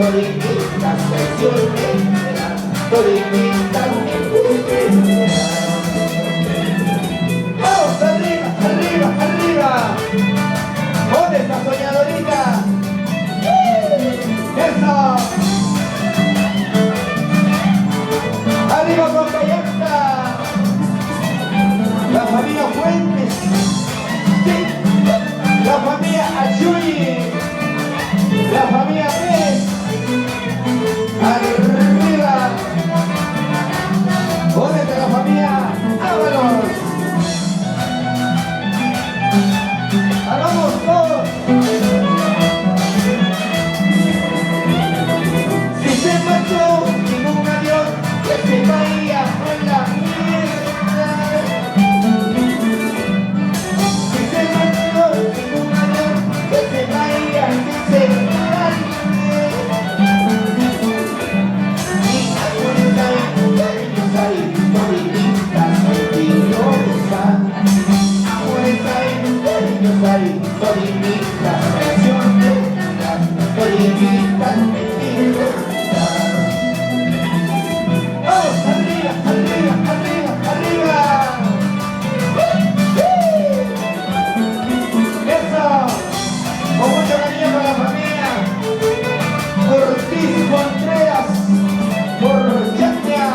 toditas pensioneras, toditas mujeres. ¡Vamos arriba, arriba, arriba! ¿Dónde está soñadorita? ¡Eso! ¡Arriba con Cayacta! La familia Fuentes, sí. La familia Ayuyi, la familia Pérez, arriba. ¿Dónde está la familia Ábalos? ¡Hagamos todos! Si se marchó ningún avión que se caía en la mierda. Si se marchó ningún avión que se caía, que se caía. Y afuera ellos ahí, toditas mentirosas. Afuera ellos ahí, toditas pensioneras, toditas mentirosas. ¡Vamos! ¡Arriba, arriba, arriba, arriba! ¡Eso! Con mucho cariño para la familia Ortiz Contreras, por Yacnia,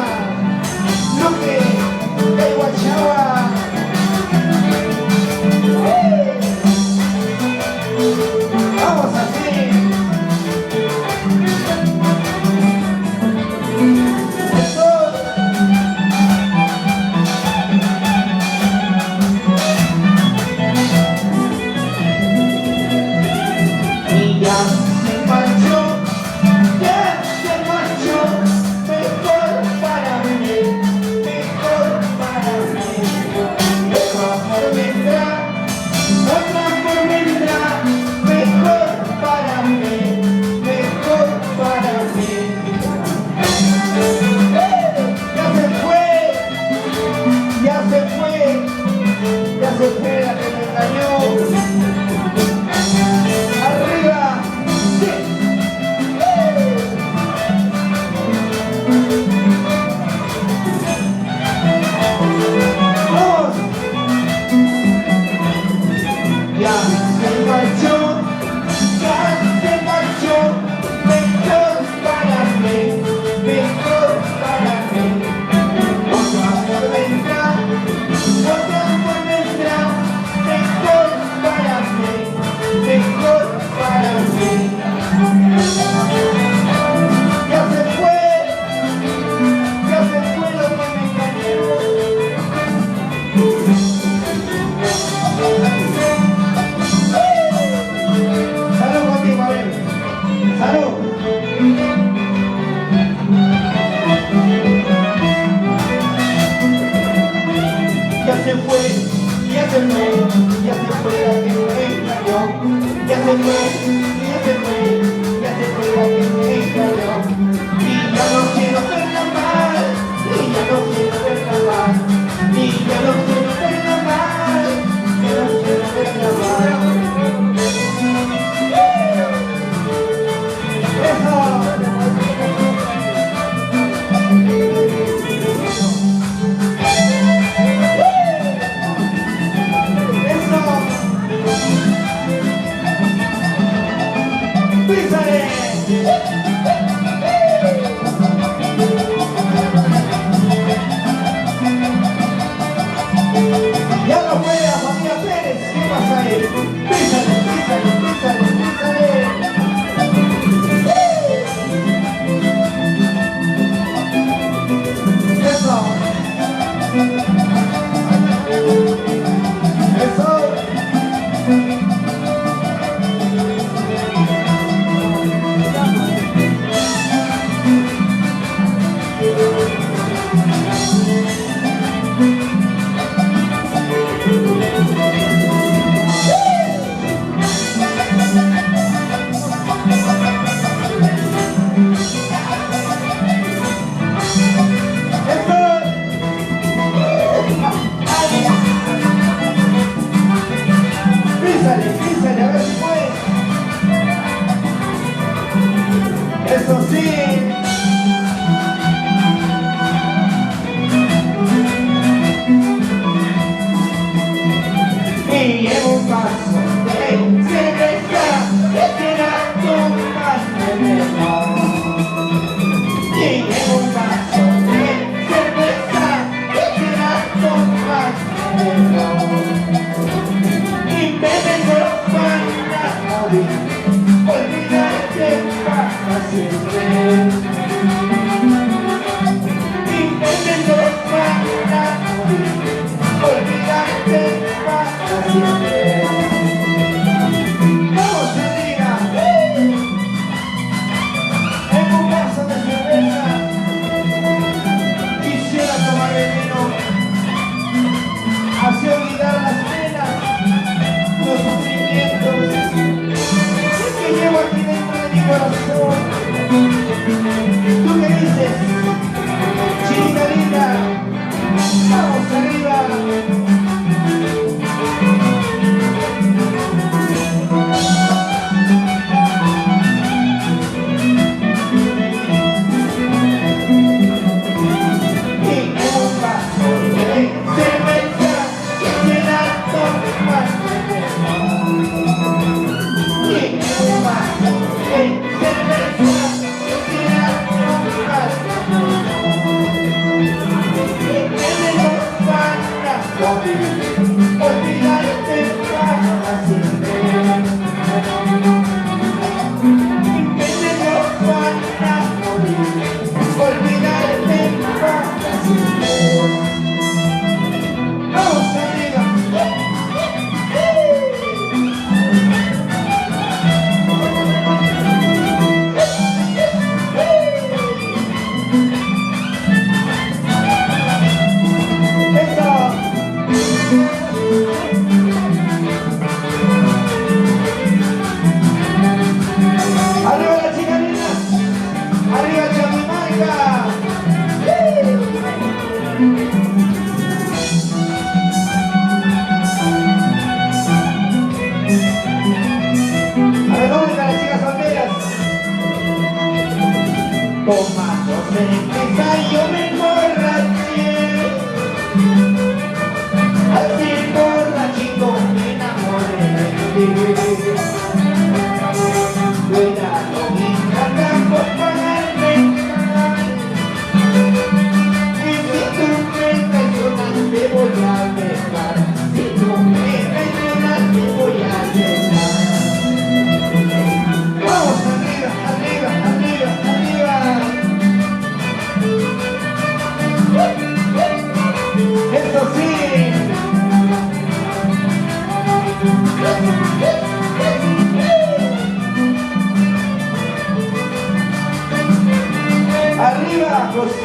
Luque, de Guachagua. ¡Vamos así!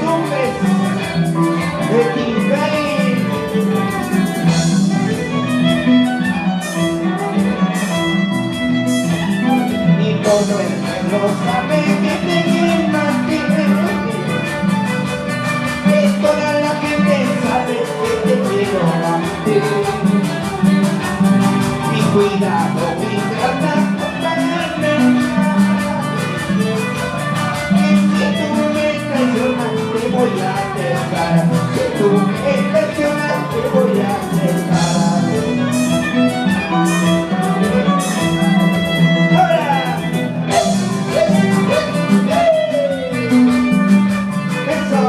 cumbres de Quincaí. Y todo el pueblo sabe que te quieren más que y toda la gente sabe que te quiero más que y cuidado, mi trata con pagarme. Si tú me traicionas te voy a dejar. Si tú me traicionas te voy a dejar. ¡Ahora! ¡Eso!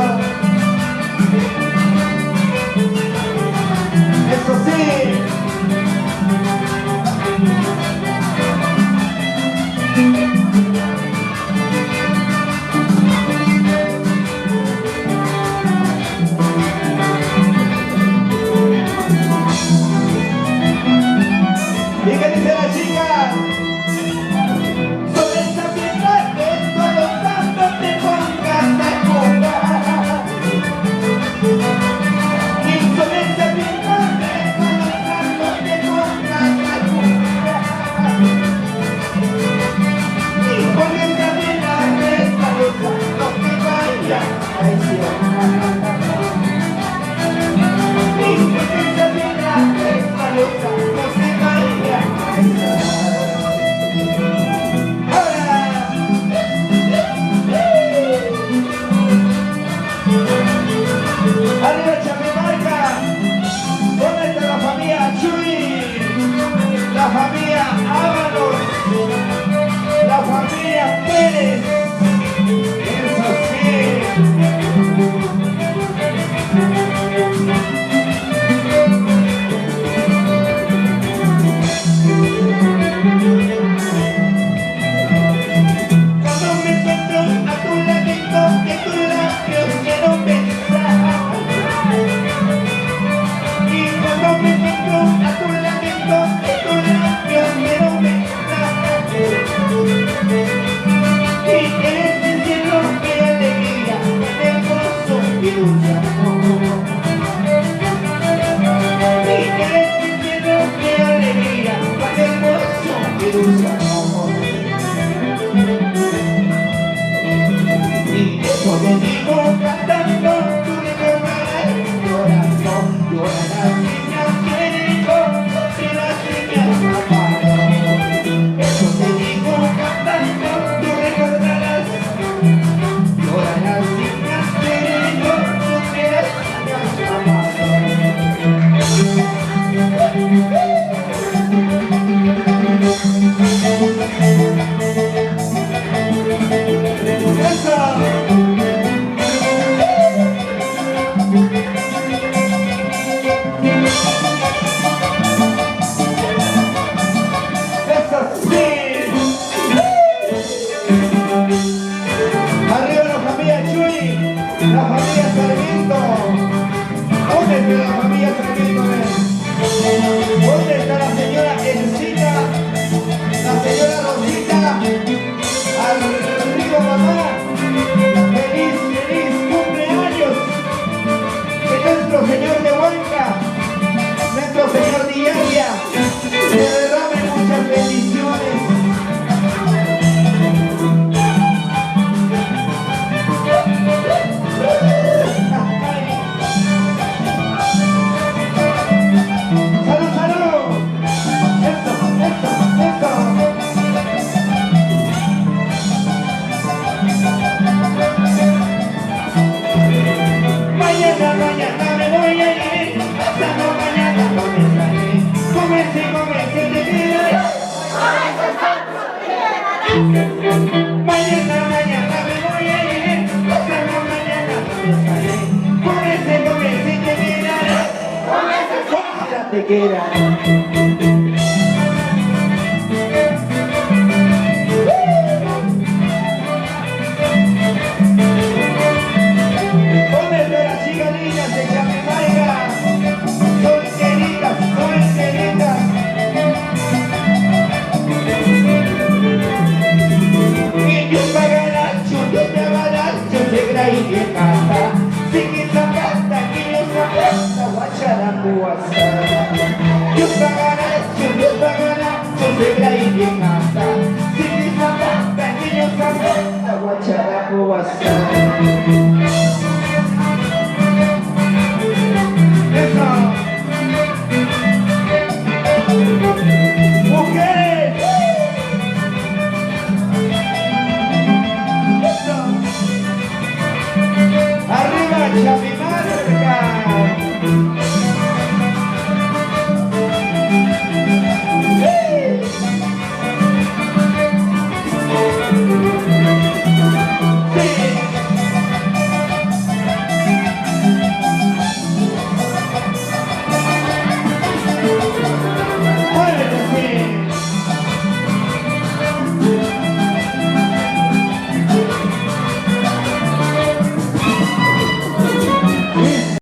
¡Eso sí! ¿Y qué dice la chica? Sobre esa piedra que solo tanto te pongas a jugar. Y sobre esa piedra que solo tanto te pongas a jugar. Y con esa piedra que solo no te vaya a traicionar. Y con esa piedra que solo no te vaya a arriba Chapemarca, ¿dónde está la familia Chuy? La familia Ábalos, la familia Pérez, eso sí. Cuando me encuentro a tu ladito, que tus labios quiero besar. Y cuando me encuentro a tu ladito, que tus labios quiero besar. Y eres el cielo, qué alegría, qué gozo y dulce amor. Y eres el cielo, qué alegría, qué gozo y dulce amor. Y eso te digo cantando, tú le tomarás el corazón. Llorarás niñas que digo, que las niñas amaron. Eso te digo cantando, tú recordarás. Llorarás niñas que digo, que las niñas amaron. Arriba la familia Chuy, la familia Sarmiento. ¿Dónde está la familia Sarmiento? ¿Dónde está la señora Encina? La señora Rosita. Arriba mamá. Feliz, feliz cumpleaños. Que nuestro Señor de Huanca, nuestro Señor de Iambia, le derrame muchas bendiciones. ¡Salud, salud! ¡Esto, esto, esto! Mañana, mañana me voy a ir, pasado mañana no me sale. Cómese, cómese, te quedaré. Mañana, mañana me voy a ir, pasado mañana no me sale. Cómese, cómese, te quedaré. Ya te quedaré. ¿Dónde están las chicas de Chapemarca? Solteritas, solteritas. Y yo te abaracho, te abaracho, te graí de casa. la vida.